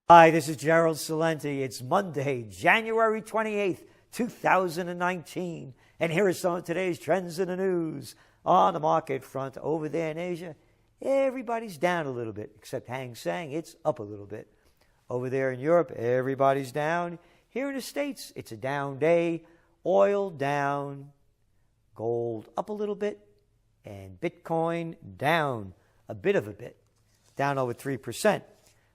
Hi, this is Gerald Celente. It's Monday, January 28th, 2019. And here are some of today's trends in the news. On the market front over there in Asia, everybody's down a little bit, except Hang Seng, it's up a little bit. Over there in Europe, everybody's down. Here in the States, it's a down day. Oil down, gold up a little bit, and Bitcoin down a bit of a bit, down over 3%.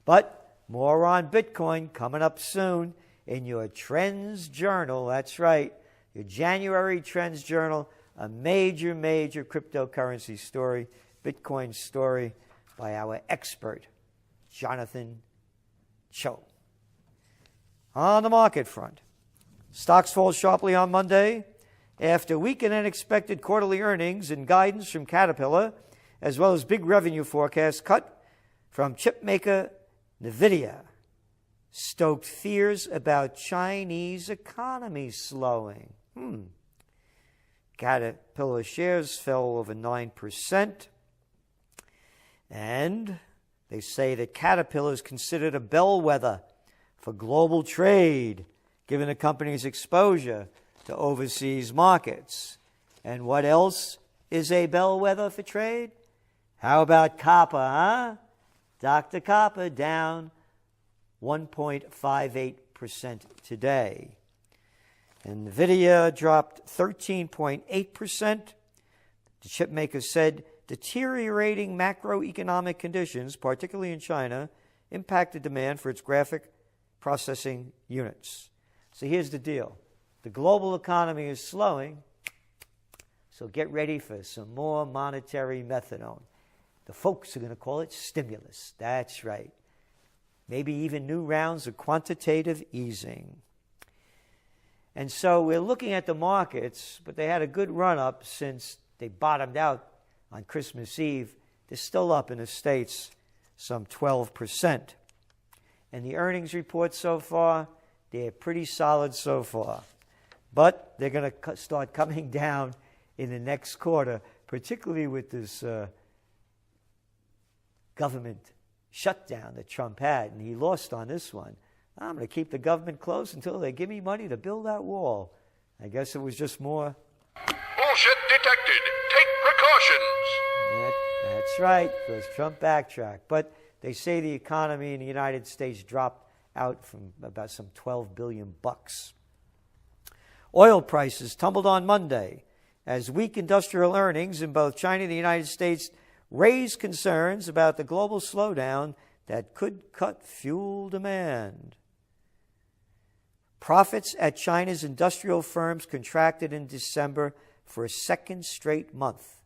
But more on Bitcoin coming up soon in your Trends Journal. That's right, your January Trends Journal, a major cryptocurrency story, Bitcoin story by our expert, Jonathan Cho. On the market front, stocks fall sharply on Monday after weak and unexpected quarterly earnings and guidance from Caterpillar, as well as big revenue forecasts cut from chip maker NVIDIA, stoked fears about Chinese economy slowing. Caterpillar shares fell over 9%, and they say that Caterpillar is considered a bellwether for global trade, given the company's exposure to overseas markets. And what else is a bellwether for trade? How about copper, huh? Dr. Copper down 1.58% today. And NVIDIA dropped 13.8%. The chip maker said deteriorating macroeconomic conditions, particularly in China, impacted demand for its graphic processing units. So here's the deal. The global economy is slowing, so get ready for some more monetary methadone. The folks are going to call it stimulus. That's right. Maybe even new rounds of quantitative easing. And so we're looking at the markets, but they had a good run-up since they bottomed out on Christmas Eve. They're still up in the States some 12%. And the earnings report so far, they're pretty solid so far. But they're going to start coming down in the next quarter, particularly with this government shutdown that Trump had, and he lost on this one. I'm going to keep the government closed until they give me money to build that wall. I guess it was just more. Bullshit detected. Take precautions. That's right, because Trump backtracked. But they say the economy in the United States dropped out from about some $12 billion. Oil prices tumbled on Monday as weak industrial earnings in both China and the United States raised concerns about the global slowdown that could cut fuel demand. Profits at China's industrial firms contracted in December for a second straight month.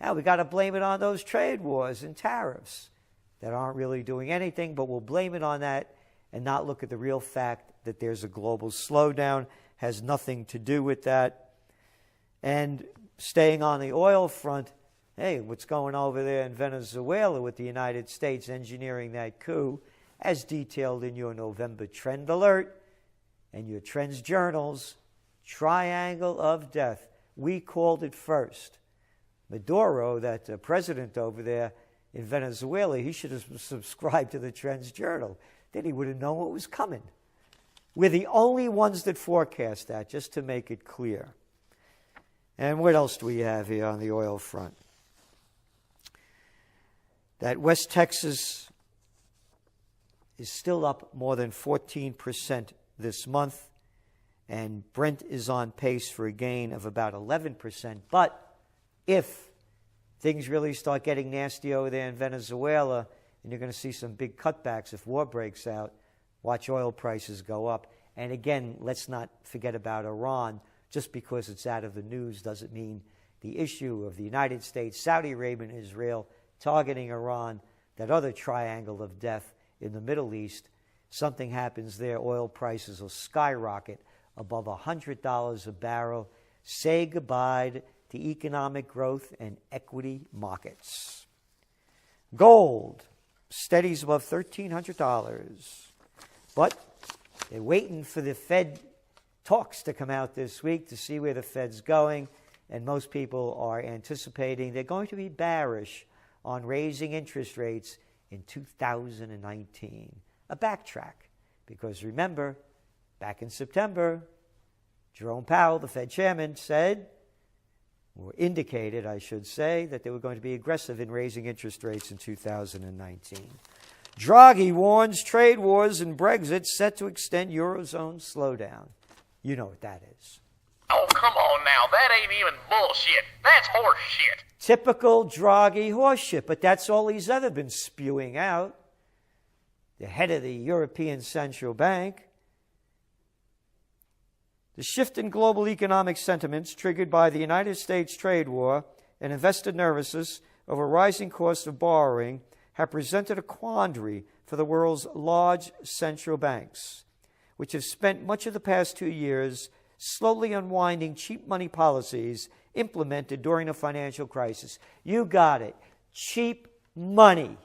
Now, we got to blame it on those trade wars and tariffs that aren't really doing anything, but we'll blame it on that and not look at the real fact that there's a global slowdown. Has nothing to do with that. And staying on the oil front, hey, what's going over there in Venezuela with the United States engineering that coup, as detailed in your November Trend Alert and your Trends Journals, Triangle of Death. We called it first. Maduro, that president over there in Venezuela, he should have subscribed to the Trends Journal. Then he would have known what was coming. We're the only ones that forecast that, just to make it clear. And what else do we have here on the oil front? That West Texas is still up more than 14% this month, and Brent is on pace for a gain of about 11%. But if things really start getting nasty over there in Venezuela, and you're going to see some big cutbacks if war breaks out, watch oil prices go up. And again, let's not forget about Iran. Just because it's out of the news doesn't mean the issue of the United States, Saudi Arabia, and Israel targeting Iran, that other triangle of death in the Middle East. Something happens there, oil prices will skyrocket above $100 a barrel. Say goodbye to economic growth and equity markets. Gold steadies above $1,300. But they're waiting for the Fed talks to come out this week to see where the Fed's going. And most people are anticipating they're going to be bearish on raising interest rates in 2019. a backtrack. Because remember, back in September, Jerome Powell, the Fed chairman, said, or indicated, I should say, that they were going to be aggressive in raising interest rates in 2019. Draghi warns trade wars and Brexit set to extend Eurozone slowdown. You know what that is. Oh, come on now. That ain't even bullshit. That's horse shit. Typical Draghi horseshit, but that's all he's ever been spewing out. The head of the European Central Bank. The shift in global economic sentiments triggered by the United States trade war and investor nervousness over rising costs of borrowing have presented a quandary for the world's large central banks, which have spent much of the past 2 years slowly unwinding cheap money policies implemented during the financial crisis. You got it. Cheap money.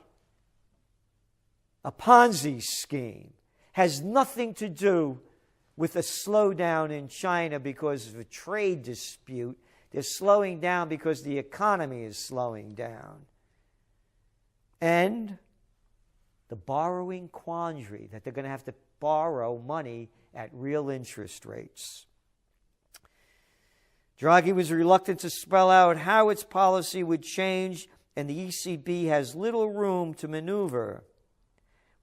A Ponzi scheme. Has nothing to do with a slowdown in China because of a trade dispute. They're slowing down because the economy is slowing down. And the borrowing quandary, that they're going to have to borrow money at real interest rates. Draghi was reluctant to spell out how its policy would change, and the ECB has little room to maneuver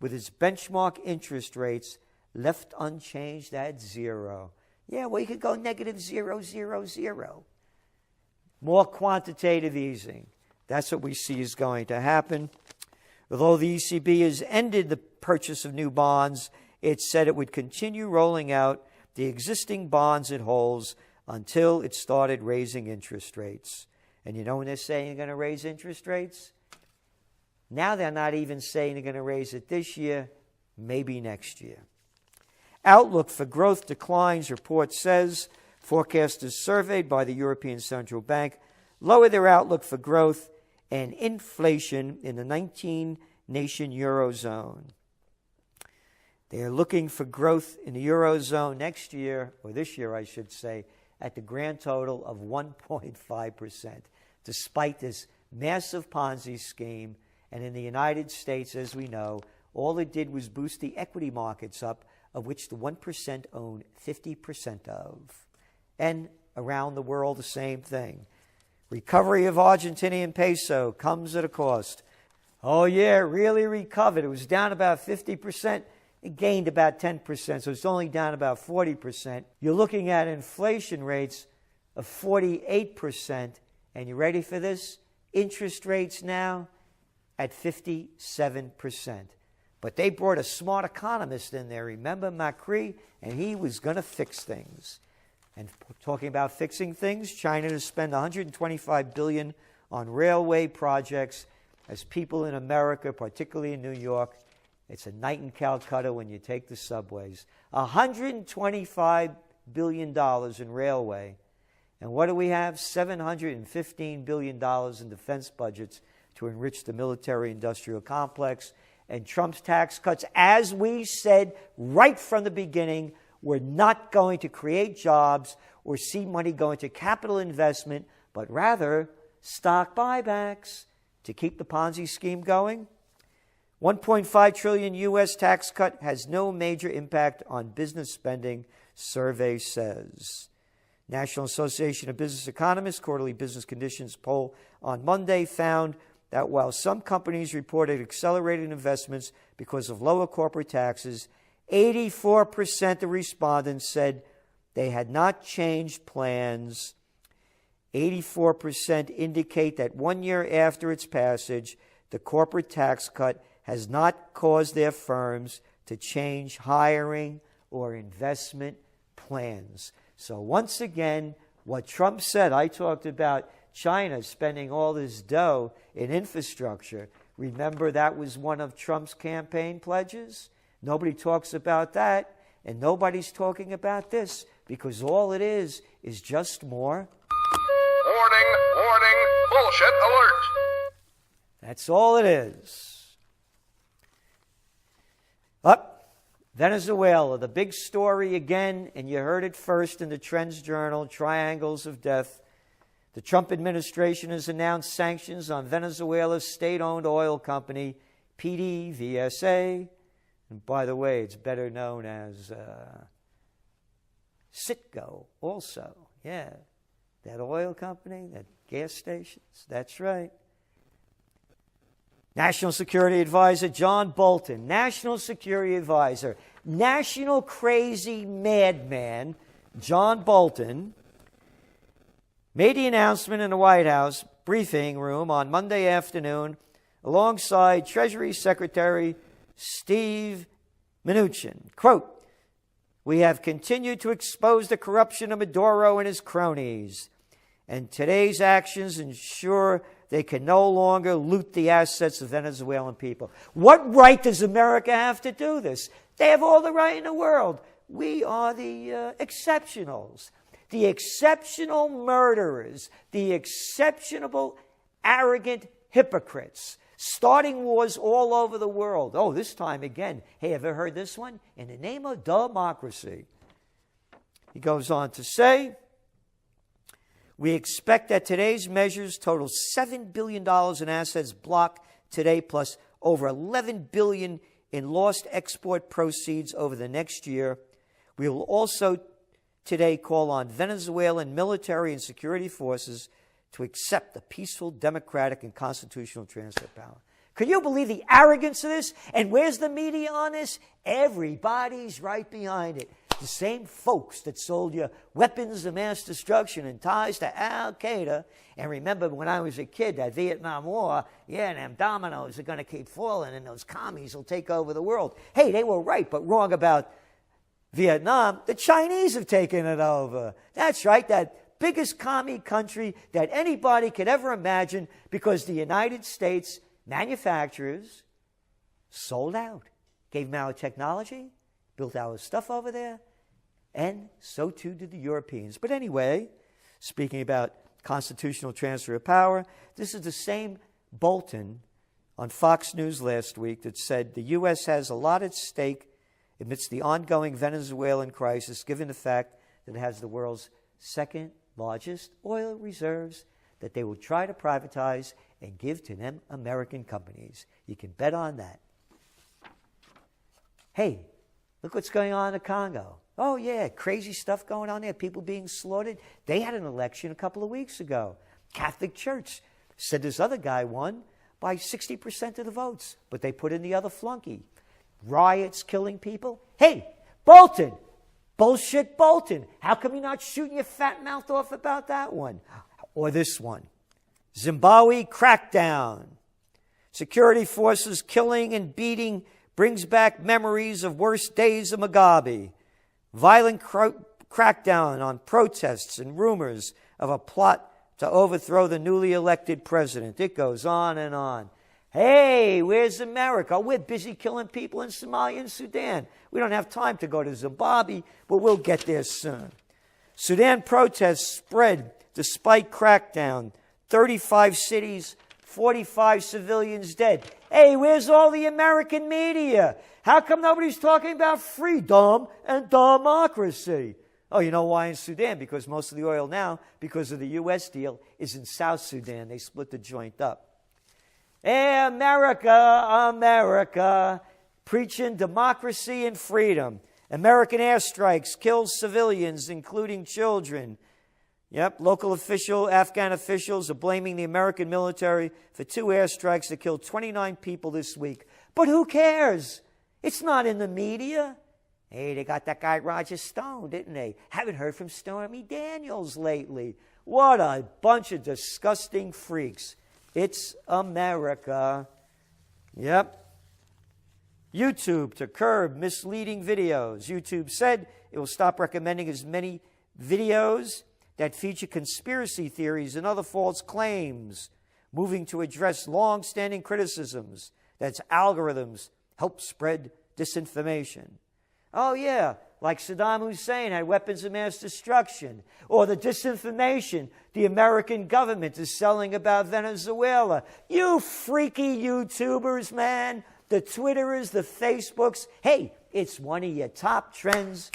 with its benchmark interest rates left unchanged at 0. Yeah, well, you could go negative 0.000. More quantitative easing. That's what we see is going to happen. Although the ECB has ended the purchase of new bonds, it said it would continue rolling out the existing bonds it holds until it started raising interest rates. And you know when they're saying they're going to raise interest rates? Now they're not even saying they're going to raise it this year, maybe next year. Outlook for growth declines, report says. Forecasters surveyed by the European Central Bank lowered their outlook for growth and inflation in the 19-nation Eurozone. They are looking for growth in the Eurozone next year, or this year I should say, at the grand total of 1.5%, despite this massive Ponzi scheme. And in the United States, as we know, all it did was boost the equity markets up, of which the 1% own 50% of. And around the world, the same thing. Recovery of Argentinian peso comes at a cost. Oh, yeah, it really recovered. It was down about 50%. It gained about 10%, so it's only down about 40%. You're looking at inflation rates of 48%. And you ready for this? Interest rates now at 57%. But they brought a smart economist in there, remember, Macri, and he was going to fix things. And talking about fixing things, China to spend $125 billion on railway projects as people in America, particularly in New York, it's a night in Calcutta when you take the subways. $125 billion in railway. And what do we have? $715 billion in defense budgets to enrich the military-industrial complex. And Trump's tax cuts, as we said right from the beginning, were not going to create jobs or see money go into capital investment, but rather stock buybacks to keep the Ponzi scheme going. 1.5 trillion U.S. tax cut has no major impact on business spending, survey says. National Association of Business Economists quarterly business conditions poll on Monday found that while some companies reported accelerated investments because of lower corporate taxes, 84% of respondents said they had not changed plans. 84% indicate that 1 year after its passage, the corporate tax cut has not caused their firms to change hiring or investment plans. So once again, what Trump said, I talked about China spending all this dough in infrastructure. Remember, that was one of Trump's campaign pledges? Nobody talks about that, and nobody's talking about this, because all it is just more. Warning, warning, bullshit alert. That's all it is. Up. Venezuela, the big story again, and you heard it first in the Trends Journal, Triangles of Death. The Trump administration has announced sanctions on Venezuela's state-owned oil company, PDVSA, And by the way, it's better known as Citgo also. Yeah, that oil company, that gas stations, that's right. National Security Advisor John Bolton, National Security Advisor, national crazy madman John Bolton, made the announcement in the White House briefing room on Monday afternoon alongside Treasury Secretary Steve Mnuchin. Quote, "We have continued to expose the corruption of Maduro and his cronies, and today's actions ensure they can no longer loot the assets of Venezuelan people." What right does America have to do this? They have all the right in the world. We are the exceptionals, the exceptional murderers, the exceptional arrogant hypocrites, starting wars all over the world. Oh, this time again. Hey, have you heard this one? In the name of Duh-mocracy. He goes on to say, "We expect that today's measures total $7 billion in assets blocked today, plus over $11 billion in lost export proceeds over the next year. We will also today call on Venezuelan military and security forces to accept the peaceful, democratic, and constitutional transfer of power." Can you believe the arrogance of this? And where's the media on this? Everybody's right behind it. The same folks that sold you weapons of mass destruction and ties to Al-Qaeda. And remember when I was a kid, that Vietnam War, yeah, them dominoes are going to keep falling and those commies will take over the world. Hey, they were right, but wrong about Vietnam. The Chinese have taken it over. That's right, that biggest commie country that anybody could ever imagine, because the United States manufacturers sold out, gave them our technology, built our stuff over there, and so too did the Europeans. But anyway, speaking about constitutional transfer of power, this is the same Bolton on Fox News last week that said the U.S. has a lot at stake amidst the ongoing Venezuelan crisis, given the fact that it has the world's second largest oil reserves that they will try to privatize and give to them American companies. You can bet on that. Hey, look what's going on in the Congo. Oh, yeah, crazy stuff going on there, people being slaughtered. They had an election a couple of weeks ago. Catholic Church said this other guy won by 60% of the votes, but they put in the other flunky. Riots, killing people. Hey, Bolton, bullshit Bolton. How come you're not shooting your fat mouth off about that one? Or this one. Zimbabwe crackdown. Security forces killing and beating brings back memories of worst days of Mugabe. Violent crackdown on protests and rumors of a plot to overthrow the newly elected president. It goes on and on. Hey, where's America? We're busy killing people in Somalia and Sudan. We don't have time to go to Zimbabwe, but we'll get there soon. Sudan protests spread despite crackdown. 35 cities, 45 civilians dead. Hey, where's all the American media? How come nobody's talking about freedom and democracy? Oh, you know why in Sudan? Because most of the oil now, because of the U.S. deal, is in South Sudan. They split the joint up. Hey, America, America, preaching democracy and freedom. American airstrikes kill civilians, including children. Yep, Afghan officials are blaming the American military for 2 airstrikes that killed 29 people this week. But who cares? It's not in the media. Hey, they got that guy Roger Stone, didn't they? Haven't heard from Stormy Daniels lately. What a bunch of disgusting freaks. It's America. Yep. YouTube to curb misleading videos. YouTube said it will stop recommending as many videos that feature conspiracy theories and other false claims, moving to address long-standing criticisms that algorithms help spread disinformation. Oh, yeah, like Saddam Hussein had weapons of mass destruction, or the disinformation the American government is selling about Venezuela. You freaky YouTubers, man, the Twitterers, the Facebooks. Hey, it's one of your top trends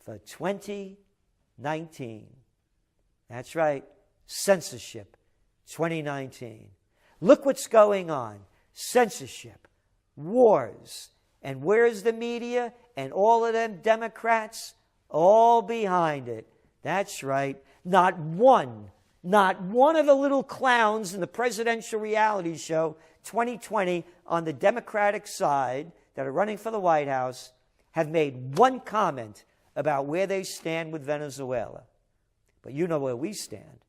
for 2019. That's right, censorship, 2019. Look what's going on. Censorship, wars, And where's the media and all of them Democrats? All behind it. That's right. Not one of the little clowns in the presidential reality show 2020 on the Democratic side that are running for the White House have made one comment about where they stand with Venezuela. But you know where we stand.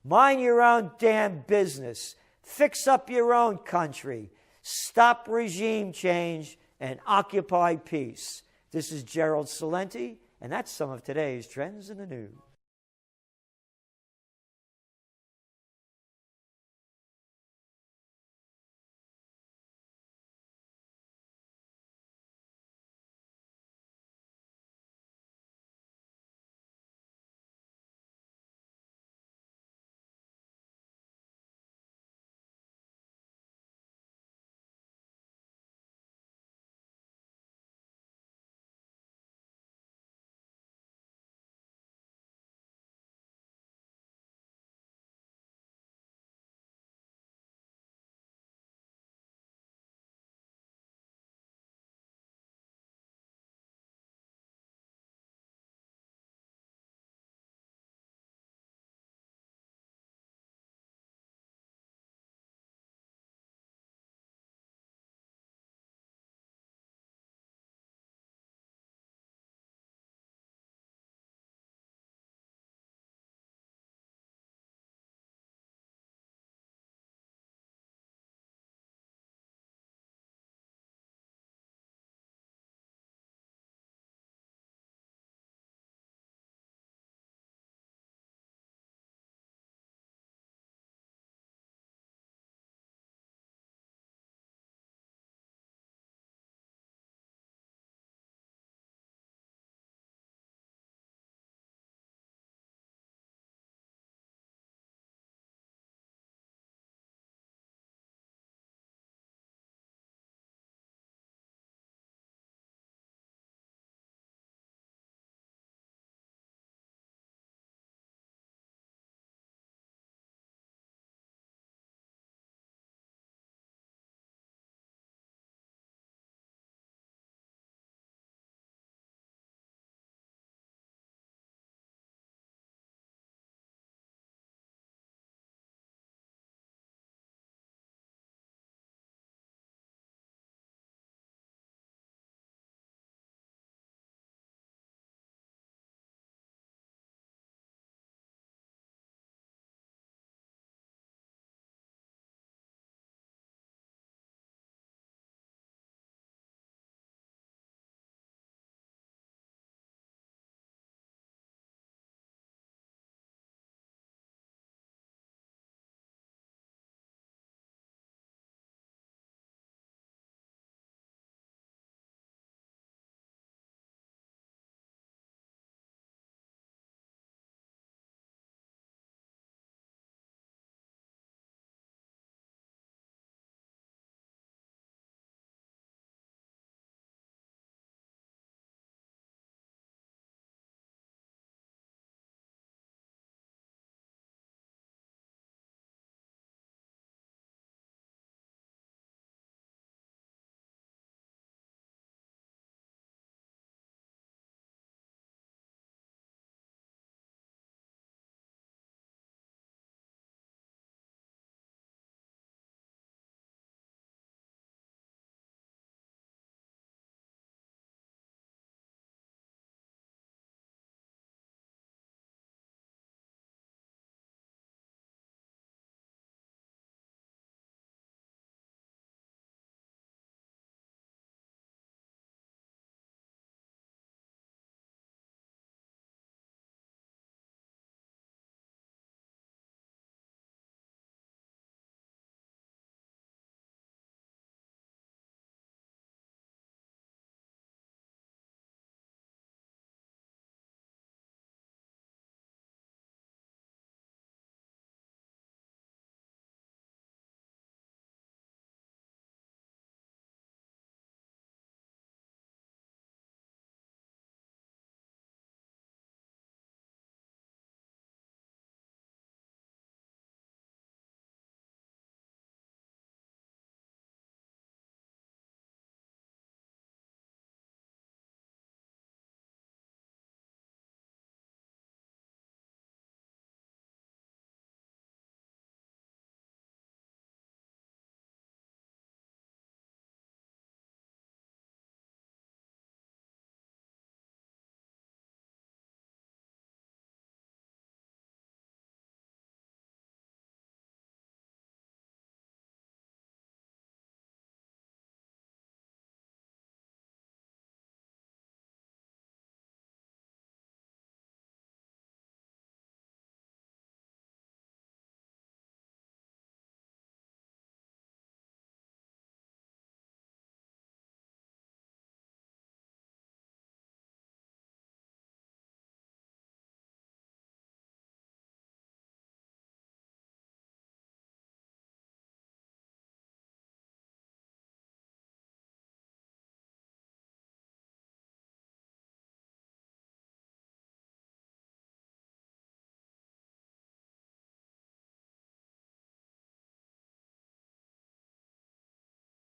Mind your own damn business. Fix up your own country. Stop regime change and occupy peace. This is Gerald Celente, and that's some of today's Trends in the News.